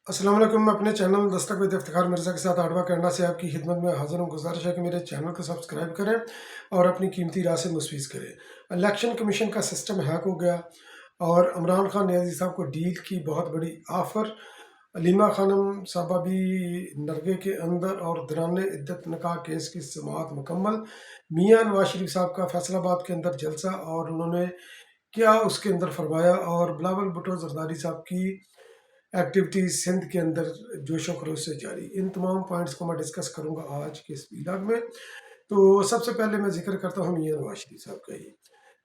अस्सलाम वालेकुम। मैं अपने चैनल दस्तक विद इफ्तिखार मिर्ज़ा के साथ आडवा करना से आपकी खिदमत में हाज़िर हूँ। गुज़ारिश है कि मेरे चैनल को सब्सक्राइब करें और अपनी कीमती राय से मुस्फिज़ करें। इलेक्शन कमीशन का सिस्टम हैक हो गया और इमरान खान नियाज़ी साहब को डील की बहुत बड़ी ऑफ़र। अलीमा खानम साहबा भी नरगे के अंदर और दौरान इद्दत निकाह केस की समाअत मुकम्मल। मियां नवाज शरीफ साहब का फैसलाबाद के अंदर जलसा और उन्होंने क्या उसके अंदर फरमाया, और बिलावल भुट्टो जरदारी साहब की एक्टिविटीज़ सिंध के अंदर जोशो खरोश से जारी। इन तमाम पॉइंट्स को मैं डिस्कस करूंगा आज के इस वीडियो में। तो सबसे पहले मैं जिक्र करता हूं मियां नवाज शरीफ साहब का ही।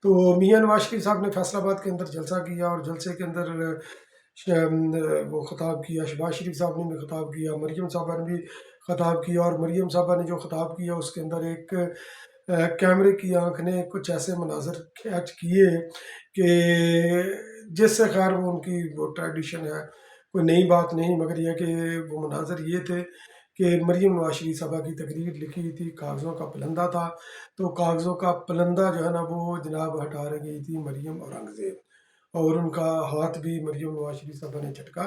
तो मियां नवाज शरीफ साहब ने फैसलाबाद के अंदर जलसा किया और जलसे के अंदर वो ख़ताब किया। शहबाज शरीफ साहब ने भी ख़ताब किया, मरीम साहबा ने भी ख़ताब किया, और मरीम साहबा ने जो ख़ताब किया उसके अंदर एक कैमरे की आंख ने कुछ ऐसे मनाजर कैच किए कि जिससे खैर वो उनकी वो ट्रेडिशन है, कोई नई बात नहीं, मगर यह कि वो मनाजर ये थे कि मरीम नवाज शरीफ साहबा की तकरीर लिखी थी, कागज़ों का पलंदा था। तो कागज़ों का पलंदा जो है ना वो जनाब हटा रही थी मरीम औरंगज़ेब, और उनका हाथ भी मरीम नवाज शरीफ साहबा ने झटका।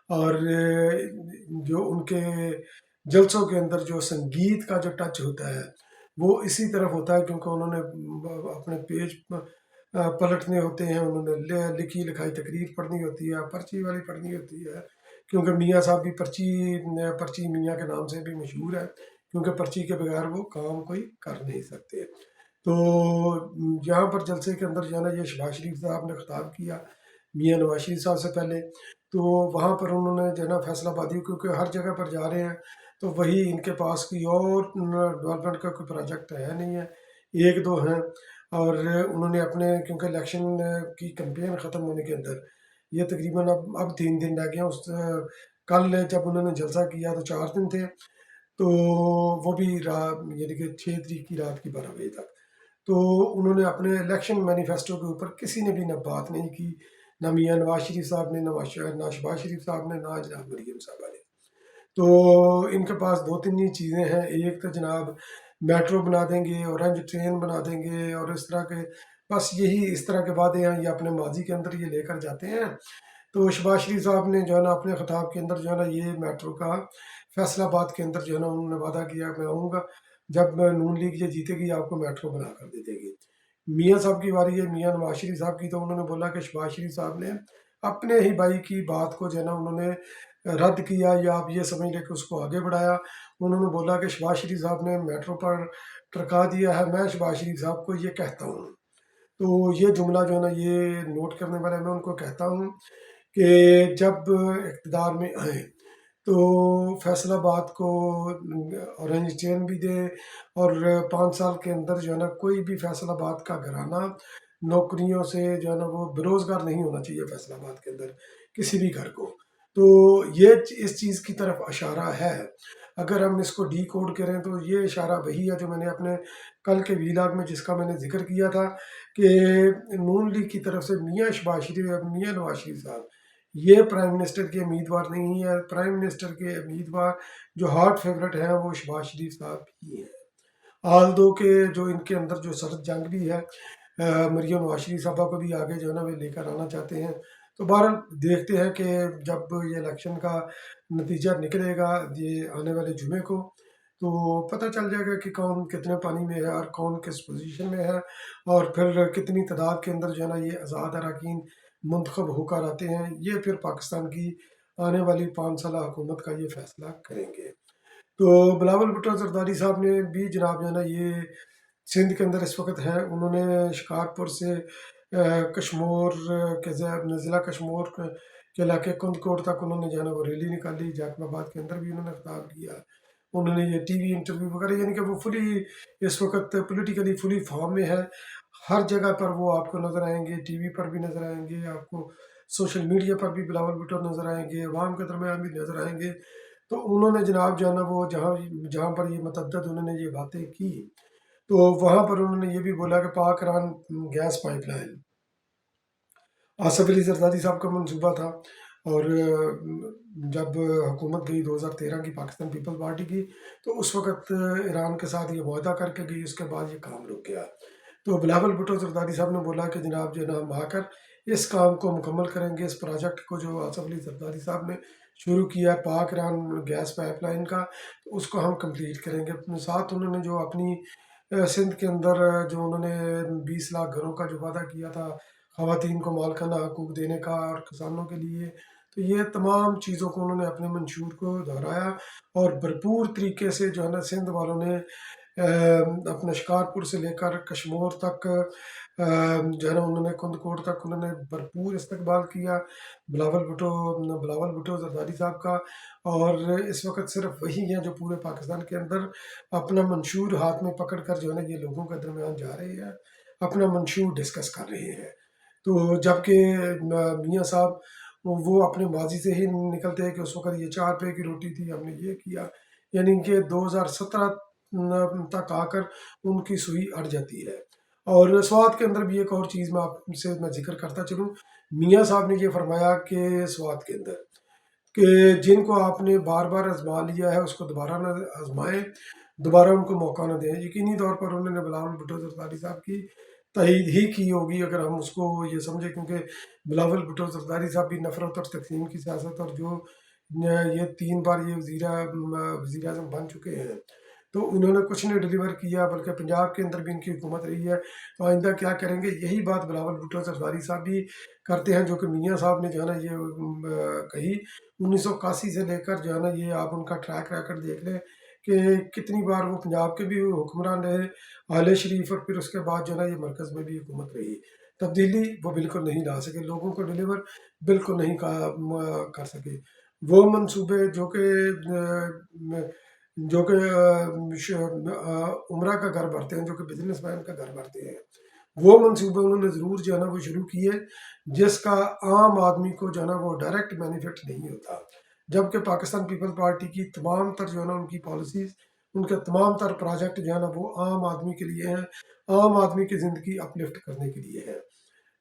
और जो उनके जलसों के अंदर जो संगीत का जो टच होता है वो इसी तरफ होता है, क्योंकि उन्होंने अपने पेज पलटने होते हैं, उन्होंने लिखी लिखाई तकरीर पढ़नी होती है, पर्ची वाली पढ़नी होती है, क्योंकि मियाँ साहब भी पर्ची पर्ची मियाँ के नाम से भी मशहूर है, क्योंकि पर्ची के बगैर वो काम कोई कर नहीं सकते। तो यहाँ पर जलसे के अंदर जो है ना ये शहबाज शरीफ साहब ने खिताब किया मियाँ नवाज शरीफ साहब से पहले। तो वहाँ पर उन्होंने जो है ना फैसलाबादी, क्योंकि हर जगह पर जा रहे हैं तो वही इनके पास कोई और डेवलपमेंट का कोई प्रोजेक्ट है नहीं है, एक दो हैं। और उन्होंने अपने, क्योंकि इलेक्शन की कैंपेन ख़त्म होने के अंदर ये तकरीबन अब 3 दिन रह गए हैं। उस कल जब उन्होंने जलसा किया तो 4 दिन थे, तो वो भी यानी कि 6 तारीख की रात की 12 बजे तक। तो उन्होंने अपने इलेक्शन मैनिफेस्टो के ऊपर किसी ने भी ना बात नहीं की, ना मियाँ नवाज शरीफ साहब ने, ना शहबाज शरीफ साहब ने, ना जनाब मरीम साहबा ने। तो इनके पास दो तीन ही चीज़ें हैं। एक तो जनाब मेट्रो बना देंगे, ऑरेंज ट्रेन बना देंगे, और इस तरह के बस यही इस तरह के वादे हैं, ये अपने माजी के अंदर ये लेकर जाते हैं। तो शहबाज शरीफ साहब ने जो है ना अपने खिताब के अंदर जो है ना ये मेट्रो का फैसलाबाद के अंदर जो है ना उन्होंने वादा किया, मैं आऊँगा जब नून लीग ये जीतेगी आपको मेट्रो बना कर दे देगी। मियाँ साहब की बारी है, मियाँ नवाज शरीफ साहब की। तो उन्होंने बोला कि शहबाज शरीफ साहब ने अपने ही भाई की बात को जो है ना उन्होंने रद्द किया, या आप ये समझ लें कि उसको आगे बढ़ाया। उन्होंने बोला कि शहबाज शरीफ साहब ने मेट्रो पर टरका दिया है, मैं शहबाज शरीफ साहब को ये कहता हूँ। तो ये जुमला जो है ना ये नोट करने वाला है। मैं उनको कहता हूँ कि जब इक़्तिदार में आए तो फैसलाबाद को ऑरेंज ट्रेन भी दे, और 5 साल के अंदर जो है ना कोई भी फैसलाबाद का घराना नौकरियों से जो है ना वो बेरोज़गार नहीं होना चाहिए फैसलाबाद के अंदर किसी भी घर को। तो ये इस चीज़ की तरफ इशारा है। अगर हम इसको डी कोड करें तो ये इशारा वही है जो मैंने अपने कल के वीलाग में जिसका मैंने जिक्र किया था कि नून लीग की तरफ से मियाँ शहबाज शरीफ, मियाँ नवाज शरीफ साहब ये प्राइम मिनिस्टर के उम्मीदवार नहीं है। प्राइम मिनिस्टर के उम्मीदवार जो हॉट फेवरेट हैं वो शहबाज शरीफ साहब ही हैं। आल दो के जो इनके अंदर जो सरद जंग भी है, मरियम नवाज शरीफ साहबा को भी आगे जो है ना वे लेकर आना चाहते हैं। तो बहरहाल देखते हैं कि जब ये इलेक्शन का नतीजा निकलेगा ये आने वाले जुमे को, तो पता चल जाएगा कि कौन कितने पानी में है और कौन किस पोजीशन में है, और फिर कितनी तादाद के अंदर जो है ना ये आज़ाद अरकान मुंतखब होकर आते हैं। ये फिर पाकिस्तान की आने वाली 5 साल हुकूमत का ये फैसला करेंगे। तो बिलावल भुट्टो जरदारी साहब ने भी जनाब जो है ना ये सिंध के अंदर इस वक्त है। उन्होंने शिकारपुर से कश्मोर के ज़िला कश्मोर के इलाके कुंदकोट तक उन्होंने जो है ना वो रैली निकाली। जैकबाबाद के अंदर भी उन्होंने खिताब किया। उन्होंने ये टीवी इंटरव्यू वगैरह, यानी कि वो फुली इस वक्त पॉलिटिकली फुली फॉर्म में है। हर जगह पर वो आपको नज़र आएंगे, टीवी पर भी नज़र आएंगे, आपको सोशल मीडिया पर भी बिलावल भुट्टो नज़र आएंगे, अवाम के दरमियान भी नज़र आएंगे। तो उन्होंने जनाब जो है ना वो जहाँ जहाँ पर ये मतअद्दद उन्होंने ये बातें की, तो वहाँ पर उन्होंने ये भी बोला कि पाक Iran gas pipeline Asaf Ali Zardari साहब का मंसूबा था। और जब हुकूमत गई 2013 की पाकिस्तान पीपल पार्टी की, तो उस वक्त ईरान के साथ ये वादा करके गई, उसके बाद ये काम रुक गया। तो बिलावल भुट्टो जरदारी साहब ने बोला कि जनाब जो है ना हम आकर इस काम को मुकम्मल करेंगे, इस प्रोजेक्ट को जो आसफ अली जरदारी साहब ने شروع کیا ہے پاک ایران گیس پائپ لائن کا، تو اس کو ہم کمپلیٹ کریں گے۔ ساتھ انہوں نے جو اپنی سندھ کے اندر جو انہوں نے 20 لاکھ گھروں کا جو وعدہ کیا تھا خواتین کو مالکانہ حقوق دینے کا اور کسانوں کے لیے، تو یہ تمام چیزوں کو انہوں نے اپنے منشور کو دہرایا، اور بھرپور طریقے سے جو ہے نا سندھ والوں نے اپنا شکارپور سے لے کر کشمور تک جو ہے نا انہوں نے کند کوٹ تک انہوں نے بھرپور استقبال کیا بلاول بھٹو زرداری صاحب کا۔ اور اس وقت صرف وہی ہیں جو پورے پاکستان کے اندر اپنا منشور ہاتھ میں پکڑ کر جو ہے نا یہ لوگوں کے درمیان جا رہے ہیں، اپنا منشور ڈسکس کر رہے ہیں۔ تو جبکہ میاں صاحب وہ اپنے ماضی سے ہی نکلتے ہیں کہ اس وقت یہ 4 روپے کی روٹی تھی، ہم نے یہ کیا، یعنی کہ 2017 تک آ کر ان کی سوئی اڑ جاتی ہے۔ اور سوات کے اندر بھی ایک اور چیز میں آپ سے میں ذکر کرتا چلوں، میاں صاحب نے یہ فرمایا کہ سوات کے اندر کہ جن کو آپ نے بار بار آزما لیا ہے اس کو دوبارہ نہ آزمائیں، دوبارہ ان کو موقع نہ دیں۔ یقینی طور پر انہوں نے بلاول بھٹو زرداری صاحب کی تائید ہی کی ہوگی اگر ہم اس کو یہ سمجھیں، کیونکہ بلاول بھٹو زرداری صاحب بھی نفرت اور تقسیم کی سیاست، اور جو یہ 3 بار یہ وزیر اعظم بن چکے ہیں، تو انہوں نے کچھ نہیں ڈلیور کیا، بلکہ پنجاب کے اندر بھی ان کی حکومت رہی ہے۔ تو آئندہ کیا کریں گے، یہی بات بلاول بھٹو زرداری صاحب بھی کرتے ہیں، جو کہ میاں صاحب نے جو ہے نا یہ کہی 1981 سے لے کر جو ہے نا یہ آپ ان کا ٹریک ریکارڈ دیکھ لیں کہ کتنی بار وہ پنجاب کے بھی حکمران رہے، اعلی شریف، اور پھر اس کے بعد جو ہے نا یہ مرکز میں بھی حکومت رہی۔ تبدیلی وہ بالکل نہیں لا سکے، لوگوں کو ڈلیور بالکل نہیں کر سکے۔ وہ منصوبے جو کہ عمرہ کا گھر بھرتے ہیں، جو کہ بزنس مین کا گھر بھرتے ہیں، وہ منصوبے انہوں نے ضرور جو ہے نا وہ شروع کیے، جس کا عام آدمی کو جو ہے نا وہ ڈائریکٹ بینیفٹ نہیں ہوتا۔ جبکہ پاکستان پیپل پارٹی کی تمام تر جو ہے نا ان کی پالیسیز، ان کے تمام تر پروجیکٹ جو ہے نا وہ عام آدمی کے لیے ہیں، عام آدمی کی زندگی اپلفٹ کرنے کے لیے ہے۔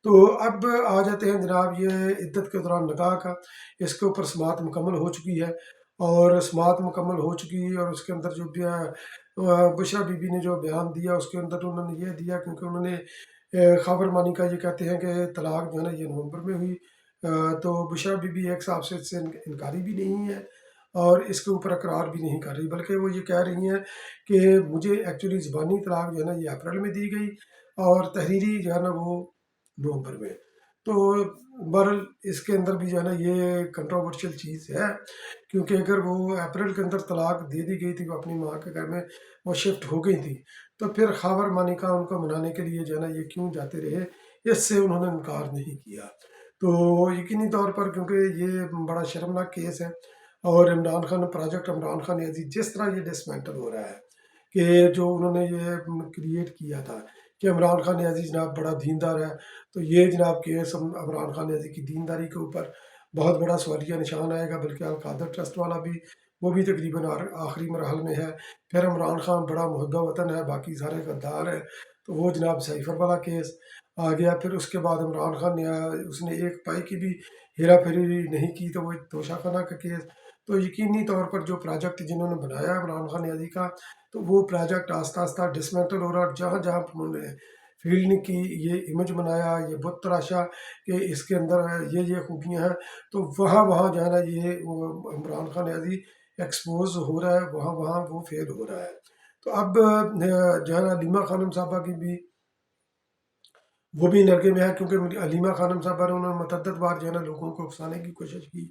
تو اب آ جاتے ہیں جناب یہ عدت کے دوران نکاح کا، اس کے اوپر سماعت مکمل ہو چکی ہے، اور سماعت مکمل ہو چکی ہے، اور اس کے اندر جو بشرا بی بی نے جو بیان دیا اس کے اندر انہوں نے یہ دیا، کیونکہ انہوں نے خبر مانی کا یہ کہتے ہیں کہ طلاق جو ہے نا یہ نومبر میں ہوئی، تو بشرا بی بی ایک صاحب سے اس سے انکاری بھی نہیں ہے، اور اس کے اوپر اقرار بھی نہیں کر رہی، بلکہ وہ یہ کہہ رہی ہیں کہ مجھے ایکچولی زبانی طلاق جو ہے نا یہ اپریل میں دی گئی، اور تحریری جو ہے نا وہ نومبر میں۔ تو بہرحال اس کے اندر بھی جو ہے نا یہ کنٹروورشل چیز ہے، کیونکہ اگر وہ اپریل کے اندر طلاق دے دی گئی تھی، وہ اپنی ماں کے گھر میں وہ شفٹ ہو گئی تھی، تو پھر خاور مانیکا ان کو منانے کے لیے جو ہے نا یہ کیوں جاتے رہے، اس سے انہوں نے انکار نہیں کیا۔ تو یقینی طور پر کیونکہ یہ بڑا شرمناک کیس ہے، اور عمران خان پروجیکٹ عمران خان عزیز جس طرح یہ ڈسمینٹل ہو رہا ہے، کہ جو انہوں نے یہ کریٹ کیا تھا کہ عمران خان عزیز جناب بڑا دیندار ہے، تو یہ جناب کیس عمران خان عزیز کی دینداری کے اوپر بہت بڑا سوالیہ نشان آئے گا، بلکہ القادر ٹرسٹ والا بھی وہ بھی تقریباً آخری مرحل میں ہے۔ پھر عمران خان بڑا محب وطن ہے، باقی سارے غدار ہیں، تو وہ جناب سائفر والا کیس آ گیا۔ پھر اس کے بعد عمران خان نے اس نے ایک پائی کی بھی ہیرا پھیری نہیں کی، تو وہ توشہ خانہ کا کیس۔ تو یقینی طور پر جو پروجیکٹ جنہوں نے بنایا عمران خان عزیز کا، تو وہ پروجیکٹ آہستہ آہستہ ڈسمنٹل ہو رہا، اور جہاں جہاں انہوں نے فیلڈ کی یہ امیج بنایا، یہ بت تراشا کہ اس کے اندر یہ خوبیاں ہیں، تو وہاں وہاں جو ہے نا یہ عمران خان عزیز ایکسپوز ہو رہا ہے، وہاں وہاں وہ فیل ہو رہا ہے۔ تو اب جو ہے نا علیمہ خانم صاحبہ کی بھی وہ بھی نرگے میں ہے، کیونکہ علیمہ خانم صاحبہ نے انہوں نے متعدد بار جو ہے نا لوگوں کو اکسانے کی کوشش کی،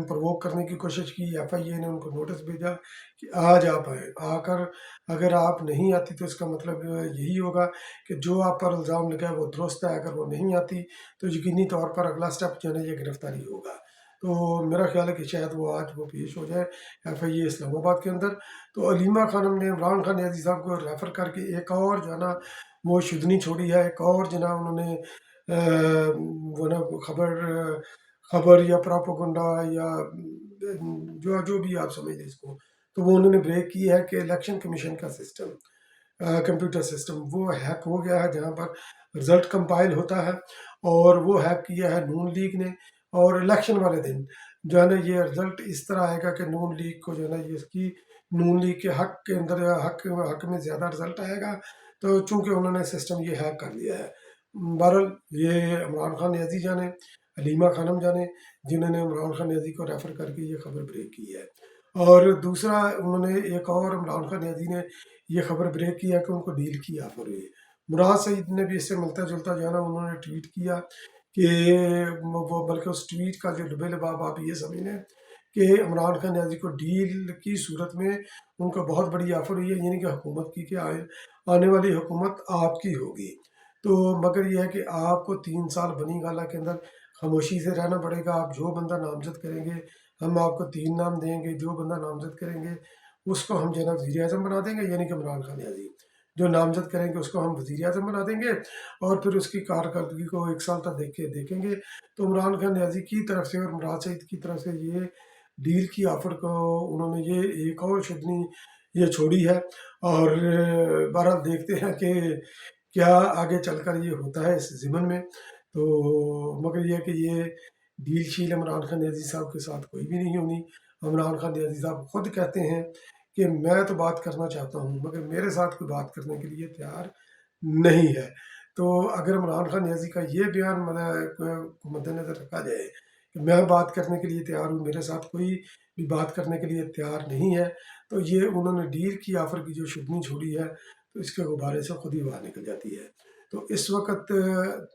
پرووک کرنے کی کوشش کی۔ ایف آئی اے نے ان کو نوٹس بھیجا کہ آج آپ آئیں، آ کر اگر آپ نہیں آتی تو اس کا مطلب یہی ہوگا کہ جو آپ پر الزام لگا ہے وہ درست ہے، اگر وہ نہیں آتی تو یقینی طور پر اگلا سٹیپ جو ہے نا یہ گرفتاری ہوگا۔ تو میرا خیال ہے کہ شاید وہ آج وہ پیش ہو جائے ایف آئی اے اسلام آباد کے اندر۔ تو علیمہ خانم نے عمران خان عزیز صاحب کو ریفر کر کے ایک اور جو ہے نا وہ شدنی چھوڑی ہے، ایک اور جناب انہوں نے وہ نا خبر یا پراپوگنڈا یا جو بھی آپ سمجھ لیں اس کو، تو وہ انہوں نے بریک کی ہے کہ الیکشن کمیشن کا سسٹم، کمپیوٹر سسٹم وہ ہیک ہو گیا ہے، جہاں پر رزلٹ کمپائل ہوتا ہے، اور وہ ہیک کیا ہے نون لیگ نے، اور الیکشن والے دن جو ہے نا یہ رزلٹ اس طرح آئے گا کہ نون لیگ کو جو ہے نا یہ اس کی نون لیگ کے حق کے اندر حق میں زیادہ رزلٹ آئے گا، تو چونکہ انہوں نے سسٹم یہ ہیک کر لیا ہے۔ बहरहाल ये इमरान खान नियाज़ी जाने, हलीमा खानम जाने, जिन्होंने इमरान खान नियाज़ी को रेफ़र करके ये खबर ब्रेक की है। और दूसरा, उन्होंने एक और इमरान खान नियाज़ी ने ये खबर ब्रेक किया कि उनको डील की ऑफ़र हुई है। मुराद सईद ने भी इससे मिलता-जुलता जो है ना, उन्होंने ट्वीट किया कि वो, बल्कि उस ट्वीट का जो लबे-लबाब आप ये समझ लें कि इमरान खान नियाज़ी को डील की सूरत में उनको बहुत बड़ी ऑफ़र हुई है, यानी कि हुकूमत की कि आने वाली हुकूमत आपकी होगी। तो मगर ये है कि आपको 3 साल बनी गाला के अंदर खामोशी से रहना पड़ेगा। आप जो बंदा नामज़द करेंगे, हम आपको 3 नाम देंगे, जो बंदा नामज़द करेंगे उसको हम जो है ना वज़ीर-ए-आज़म बना देंगे, यानी कि इमरान खान नियाज़ी। जो नामज़द करेंगे उसको हम वज़ीर-ए-आज़म बना देंगे और फिर उसकी कारकर्दगी को 1 साल तक देखेंगे। तो इमरान खान नियाज़ी की तरफ से और मुराद सईद की तरफ से ये डील की ऑफ़र को उन्होंने ये एक और शुदनी ये छोड़ी है। और बहरहाल देखते हैं कि क्या आगे चलकर ये होता है इस ज़िमन में। तो मगर ये है कि ये डील शील इमरान खान नियाज़ी साहब के साथ कोई भी नहीं होनी। इमरान खान नियाज़ी साहब खुद कहते हैं कि मैं तो बात करना चाहता हूँ, मगर मेरे साथ कोई बात करने के लिए तैयार नहीं है। तो अगर इमरान खान नियाज़ी का ये बयान को मद्देनज़र रखा जाए कि मैं बात करने के लिए तैयार हूँ, मेरे साथ कोई भी बात करने के लिए तैयार नहीं है, तो ये उन्होंने डील की ऑफ़र की जो शुगनी छोड़ी है, तो इसके गुब्बारे से खुद ही बाहर निकल जाती है। तो इस वक़्त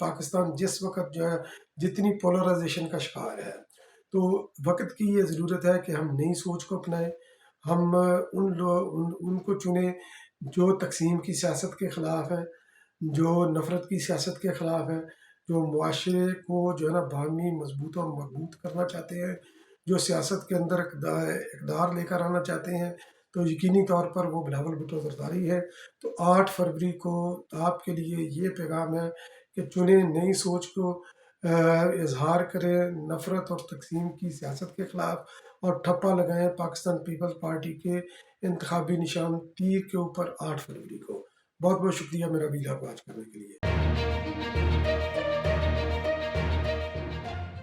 पाकिस्तान जिस वक़्त जो है जितनी पोलराइज़ेशन का शिकार है, तो वक़्त की ये ज़रूरत है कि हम नई सोच को अपनाएँ। हम उनको चुनें जो तक़सीम की सियासत के ख़िलाफ़ हैं, जो नफ़रत की सियासत के ख़िलाफ़ हैं, जो मुआशरे को जो है ना बाहमी मज़बूत और मरबूत करना चाहते हैं, जो सियासत के अंदर इक़्तिदार लेकर आना चाहते हैं। तो यकीनी तौर पर वो बिलावल भुट्टो ज़रदारी है। तो 8 फरवरी को आपके लिए ये पैगाम है कि चुनें नई सोच को, इज़हार करें नफ़रत और तक़सीम की सियासत के ख़िलाफ़ और ठप्पा लगाएँ पाकिस्तान पीपल्स पार्टी के इंतखाबी निशान तीर के ऊपर 8 फरवरी को। बहुत बहुत शुक्रिया मेरा वीडियो वॉच करने के लिए।